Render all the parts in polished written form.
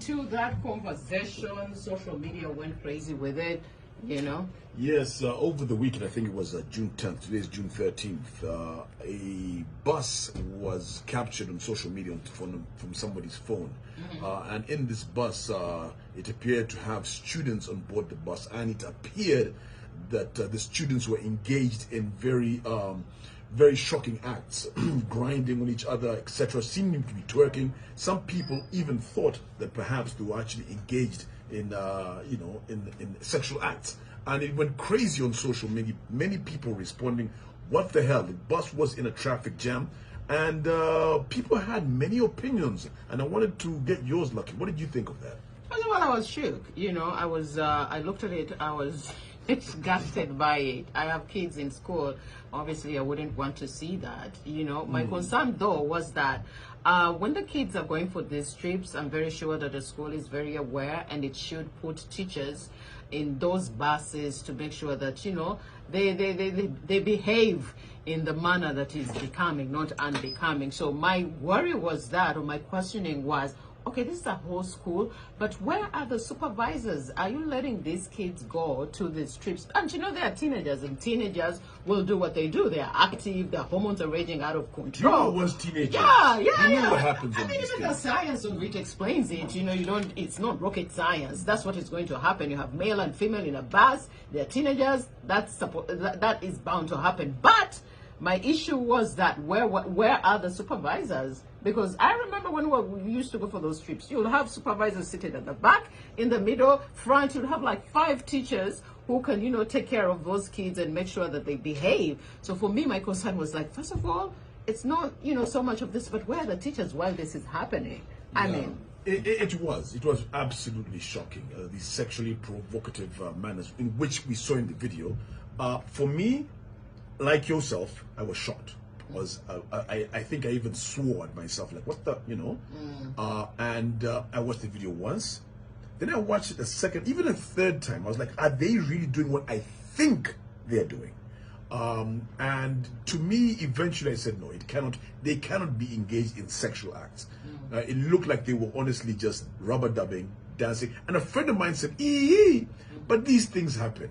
into that conversation. Social media went crazy with it, you know. Yes, over the weekend, I think it was June 10th, today is June 13th, a bus was captured on social media from somebody's phone. And in this bus, it appeared to have students on board the bus, and it appeared that the students were engaged in very shocking acts, grinding on each other, etc., seeming to be twerking. Some people even thought that perhaps they were actually engaged in, in sexual acts. And it went crazy on social media. Many people responding, what the hell? The bus was in a traffic jam. And people had many opinions. And I wanted to get yours, Lucky. What did you think of that? First of all, I was shook. You know, I looked at it, I was disgusted by it. I have kids in school. Obviously, I wouldn't want to see that. You know, my concern though was that when the kids are going for these trips, I'm very sure that the school is very aware, and it should put teachers in those buses to make sure that, you know, they behave in the manner that is becoming, not unbecoming. So my worry was that, or my questioning was, okay, this is a whole school, but where are the supervisors? Are you letting these kids go to these trips? And you know, they are teenagers, and teenagers will do what they do. They are active, their hormones are raging out of control. You know, was teenagers. Yeah. You know what happens. I mean, even the science of it explains it. You know, it's not rocket science. That's what is going to happen. You have male and female in a bus. They're teenagers. That is bound to happen. But my issue was that where are the supervisors? Because I remember when we used to go for those trips, you'll have supervisors seated at the back, in the middle, front. You'll have like 5 teachers who can, you know, take care of those kids and make sure that they behave. So for me, my concern was like, first of all, it's not, you know, so much of this, but where are the teachers while this is happening? I mean, it was absolutely shocking, the sexually provocative manners in which we saw in the video. For me, like yourself, I was shocked. I think I even swore at myself, like, what the, you know. And I watched the video once, then I watched it a second, even a third time. I was like, are they really doing what I think they're doing? And to me, eventually I said, no, they cannot be engaged in sexual acts. It looked like they were honestly just rubber dubbing, dancing. And a friend of mine said, but these things happen.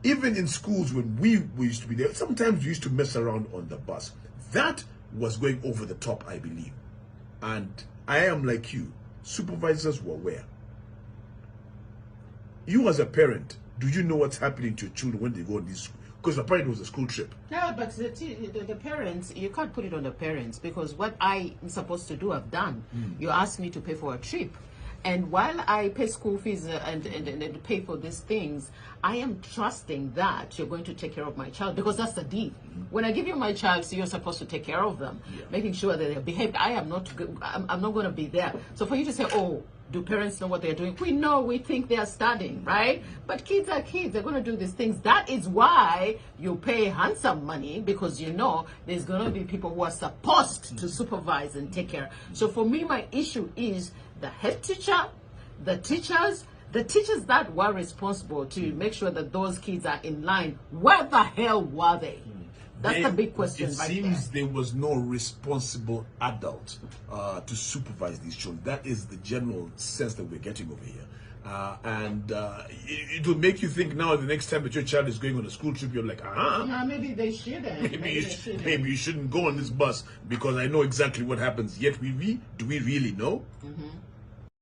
Even in schools when we used to be there, sometimes we used to mess around on the bus. That was going over the top, I believe. And I am like you. Supervisors were aware. You as a parent, do you know what's happening to your children when they go on these? Because apparently it was a school trip. Yeah, but the parents, you can't put it on the parents, because what I am supposed to do, I've done. You asked me to pay for a trip. And while I pay school fees and pay for these things, I am trusting that you're going to take care of my child, because that's the deal. When I give you my child, so you're supposed to take care of them, making sure that they're behaved. I'm not going to be there. So for you to say, oh, do parents know what they're doing? We know, we think they are studying, right? But kids are kids. They're going to do these things. That is why you pay handsome money, because you know there's going to be people who are supposed to supervise and take care. So for me, my issue is the head teacher, the teachers that were responsible to make sure that those kids are in line. Where the hell were they? That's the big question. It seems there was no responsible adult to supervise these children. That is the general sense that we're getting over here. And it will make you think now, the next time that your child is going on a school trip, you're like, maybe they shouldn't. Maybe you shouldn't go on this bus, because I know exactly what happens. Yet do we really know?